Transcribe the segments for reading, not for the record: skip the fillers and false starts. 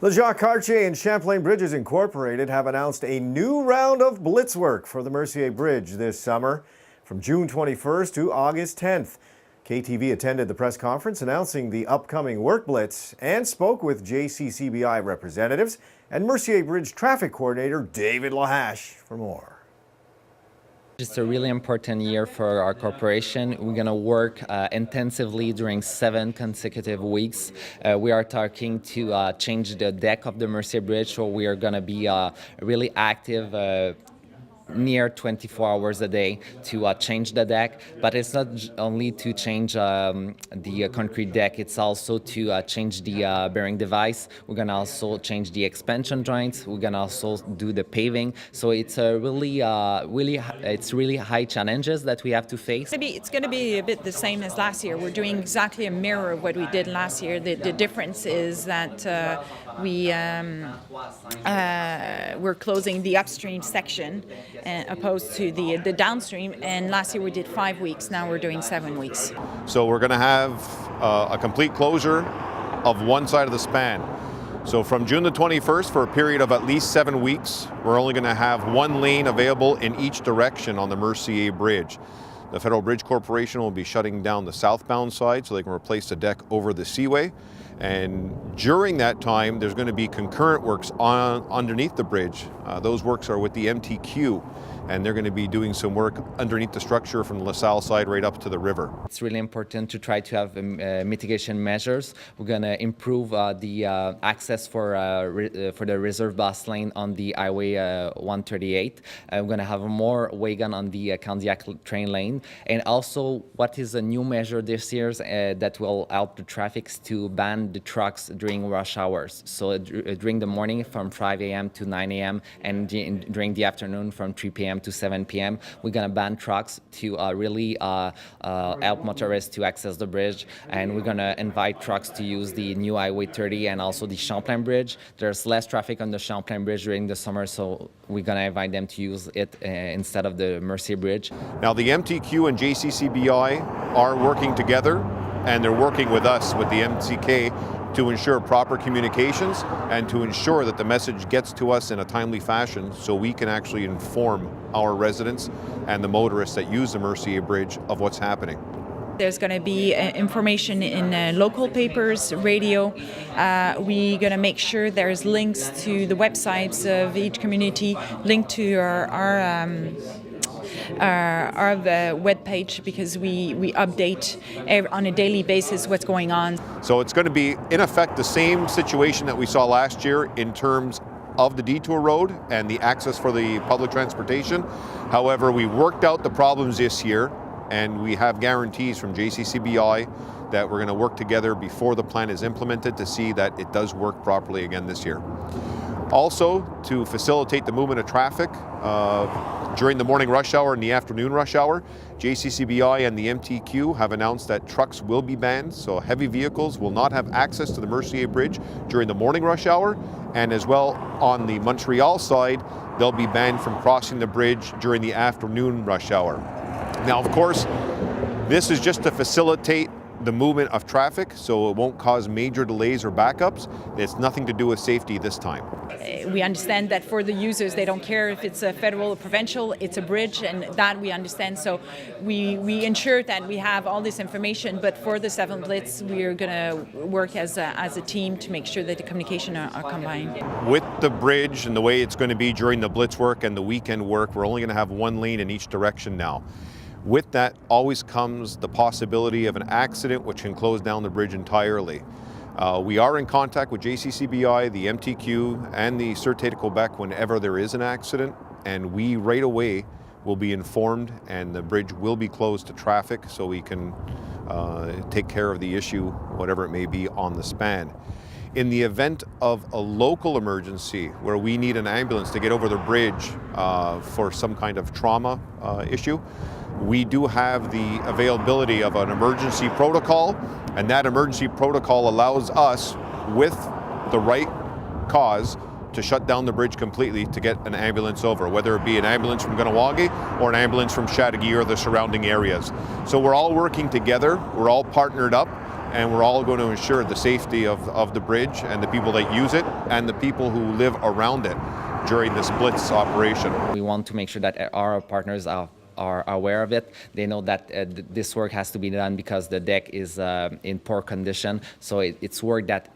The Jacques, Cartier and Champlain Bridges Incorporated have announced a new round of blitz work for the Mercier Bridge this summer from June 21st to August 10th. KTV attended the press conference announcing the upcoming Work Blitz and spoke with JCCBI representatives and Mercier Bridge traffic coordinator David Lahache for more. It's a really important year for our corporation. We're going to work intensively during 7 consecutive weeks. We are talking to change the deck of the Mercier Bridge, so we are going to be really active near 24 hours a day to change the deck. But it's not only to change the concrete deck, it's also to change the bearing device. We're going to also change the expansion joints. We're going to also do the paving. So it's really high challenges that we have to face. Maybe it's going to be a bit the same as last year. We're doing exactly a mirror of what we did last year. The difference is that we're closing the upstream section opposed to the downstream, and last year we did 5 weeks. Now we're doing 7 weeks. So we're going to have a complete closure of one side of the span. So from June the 21st, for a period of at least 7 weeks, we're only going to have one lane available in each direction on the Mercier Bridge. The Federal Bridge Corporation will be shutting down the southbound side so they can replace the deck over the seaway. And during that time, there's going to be concurrent works underneath the bridge. Those works are with the MTQ, and they're going to be doing some work underneath the structure from the LaSalle side right up to the river. It's really important to try to have mitigation measures. We're going to improve the access for the reserve bus lane on the Highway 138. We're going to have more wagon on the Kahnawake train lane. And also, what is a new measure this year that will help the traffic is to ban the trucks during rush hours. So during the morning from 5 a.m. to 9 a.m. and during the afternoon from 3 p.m. to 7 p.m. we're going to ban trucks to really help motorists to access the bridge, and we're going to invite trucks to use the new Highway 30 and also the Champlain Bridge. There's less traffic on the Champlain Bridge during the summer, so we're going to invite them to use it instead of the Mercier Bridge. Now the MTQ and JCCBI are working together, and they're working with us, with the MCK, to ensure proper communications and to ensure that the message gets to us in a timely fashion so we can actually inform our residents and the motorists that use the Mercier Bridge of what's happening. There's going to be information in local papers, radio. We're going to make sure there's links to the websites of each community, linked to our webpage, because we update on a daily basis what's going on. So it's going to be, in effect, the same situation that we saw last year in terms of the detour road and the access for the public transportation. However, we worked out the problems this year, and we have guarantees from JCCBI that we're going to work together before the plan is implemented to see that it does work properly again this year. Also, to facilitate the movement of traffic during the morning rush hour and the afternoon rush hour, JCCBI and the MTQ have announced that trucks will be banned, so heavy vehicles will not have access to the Mercier Bridge during the morning rush hour, and as well on the Montreal side, they'll be banned from crossing the bridge during the afternoon rush hour. Now, of course, this is just to facilitate the movement of traffic, so it won't cause major delays or backups. It's nothing to do with safety this time. We understand that for the users, they don't care if it's a federal or provincial, it's a bridge, and that we understand. So we ensure that we have all this information, but for the 7th Blitz, we're going to work as a team to make sure that the communication are combined. With the bridge and the way it's going to be during the Blitz work and the weekend work, we're only going to have one lane in each direction now. With that always comes the possibility of an accident which can close down the bridge entirely. We are in contact with JCCBI, the MTQ, and the Sûreté de Québec whenever there is an accident, and we right away will be informed, and the bridge will be closed to traffic so we can take care of the issue, whatever it may be, on the span. In the event of a local emergency where we need an ambulance to get over the bridge for some kind of trauma issue, we do have the availability of an emergency protocol, and that emergency protocol allows us, with the right cause, to shut down the bridge completely to get an ambulance over, whether it be an ambulance from Kahnawake or an ambulance from Chateauguay or the surrounding areas. So we're all working together, we're all partnered up, and we're all going to ensure the safety of the bridge and the people that use it and the people who live around it during this Blitz operation. We want to make sure that our partners are aware of it. They know that this work has to be done because the deck is in poor condition. So it's work that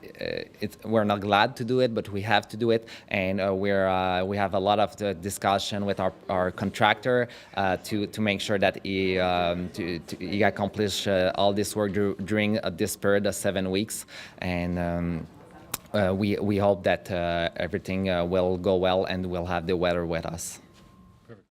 we're not glad to do it, but we have to do it. And we have a lot of discussion with our contractor to make sure that he accomplish all this work during this period of 7 weeks. And we hope that everything will go well and we'll have the weather with us.